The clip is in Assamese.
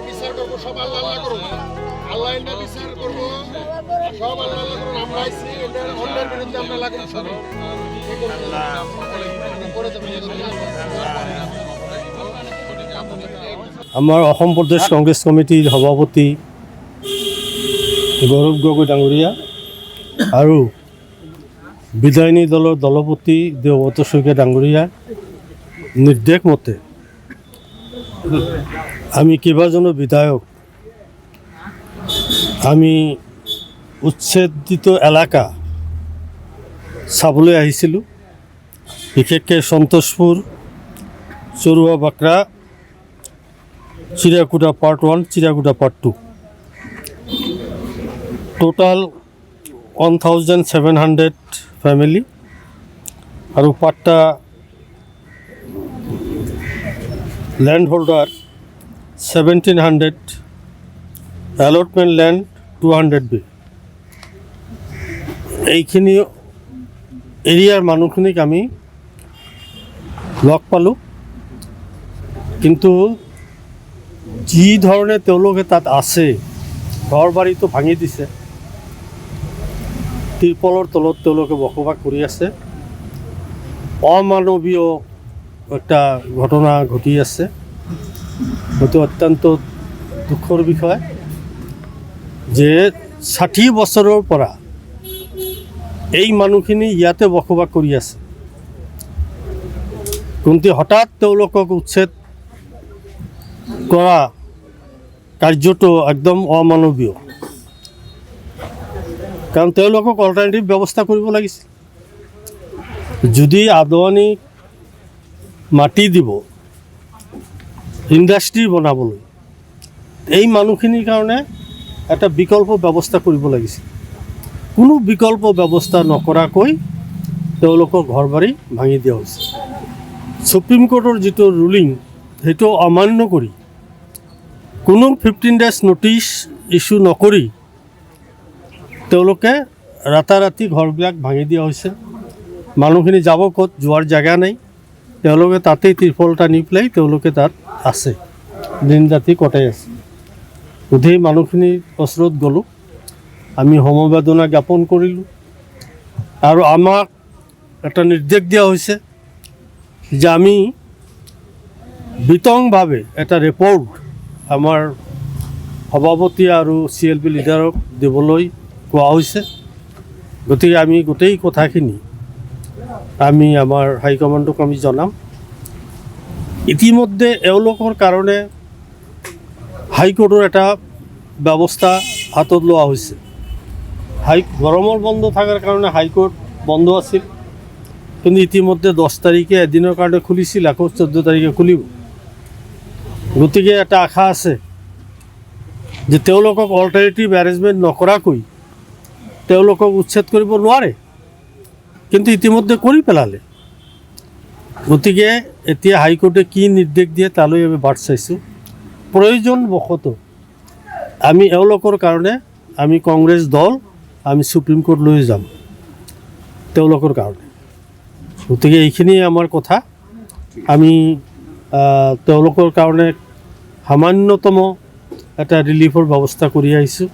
বিচার করবো, সব আল্লাহ আল্লাহ করবো, আল্লাহ এনে বিচার করবো, সব আল্লাহ আল্লাহ করবো। আমরা আইসি অন্যের বিরুদ্ধে আমরা লাগাই সবই আমাৰ অসম প্ৰদেশ কংগ্ৰেছ কমিটিৰ সভাপতি গৌৰৱ গগৈ ডাঙৰীয়া আৰু বিধায়িনী দলৰ দলপতি দেৱব্ৰত শইকীয়া ডাঙৰীয়াৰ নিৰ্দেশ মতে আমি কেইবাজনো বিধায়ক আমি উচ্ছেদিত এলেকা চাবলৈ আহিছিলোঁ। বিশেষকৈ Santoshpur, Charuwa Bakra, Chirakuta part 1, Chirakuta part 2, total 1700 family আৰু patta land holder 1700, allotment land 200 বি। এইখিনি এৰিয়াৰ মানুহখিনিক আমি লগ পালোঁ, কিন্তু যি ধৰণে তেওঁলোকে তাত আছে, ঘৰ বাৰীটো ভাঙি দিছে, তিৰপলৰ তলত তেওঁলোকে বসবাস কৰি আছে। অমানৱীয় একটা ঘটনা ঘটি আছে, হয়তো অত্যন্ত দুখৰ বিষয় যে 60 বছৰৰ পৰা এই মানুহখিনি ইয়াতে বসবাস কৰি আছে, কিন্তু হঠাৎ তেওঁলোকক উচ্ছেদ কৰা কাৰ্যটো একদম অমানৱীয়। কাৰণ তেওঁলোকক অল্টাৰনেটিভ ব্যৱস্থা কৰিব লাগিছিল। যদি আদৱানীক মাটি দিব ইণ্ডাষ্ট্ৰী বনাবলৈ, এই মানুহখিনিৰ কাৰণে এটা বিকল্প ব্যৱস্থা কৰিব লাগিছিল। কোনো বিকল্প ব্যৱস্থা নকৰাকৈ তেওঁলোকৰ ঘৰ বাৰী ভাঙি দিয়া হৈছে। সুপ্ৰিম কোৰ্টৰ যিটো ৰুলিং সেইটো অমান্য কৰি কোনো 15 days ন'টিছ ইছ্যু নকৰি তেওঁলোকে ৰাতাৰাতি ঘৰবিলাক ভাঙি দিয়া হৈছে। মানুহখিনি যাব ক'ত, যোৱাৰ জেগা নাই, তেওঁলোকে তাতেই ত্ৰিপল টানি পেলাই তেওঁলোকে তাত আছে, দিন ৰাতি কটাই আছে। গোটেই মানুহখিনিৰ ওচৰত গ'লোঁ, আমি সমবেদনা জ্ঞাপন কৰিলোঁ আৰু আমাক এটা নিৰ্দেশ দিয়া হৈছে যে আমি বিতংভাৱে এটা ৰিপৰ্ট আমাৰ সভাপতি আৰু CLP লিডাৰক দিবলৈ কোৱা হৈছে। গতিকে আমি গোটেই কথাখিনি আমি আমাৰ হাইকমাণ্ডক আমি জনাম। ইতিমধ্যে এওঁলোকৰ কাৰণে হাইকোৰ্টৰ এটা ব্যৱস্থা হাতত লোৱা হৈছে। গৰমৰ বন্ধ থকাৰ কাৰণে হাইকোৰ্ট বন্ধ আছিল, কিন্তু ইতিমধ্যে 10 তাৰিখে এদিনৰ কাৰণে খুলিছিল, আকৌ 14 তাৰিখে খুলিব। গতিকে এটা আশা আছে যে তেওঁলোকক অল্টাৰনেটিভ এৰেঞ্জমেণ্ট নকৰাকৈ তেওঁলোকক উচ্ছেদ কৰিব নোৱাৰে, কিন্তু ইতিমধ্যে কৰি পেলালে। গতিকে এতিয়া হাইকোৰ্টে কি নিৰ্দেশ দিয়ে তালৈ আমি বাট চাইছোঁ। প্ৰয়োজনবশতঃ আমি এওঁলোকৰ কাৰণে আমি কংগ্ৰেছ দল আমি সুপ্ৰিম কোৰ্ট লৈ যাম তেওঁলোকৰ কাৰণে। গতিকে এইখিনিয়ে আমাৰ কথা। আমি তেওঁলোকৰ কাৰণে সামান্যতম এটা ৰিলিফৰ ব্যৱস্থা কৰি আহিছোঁ।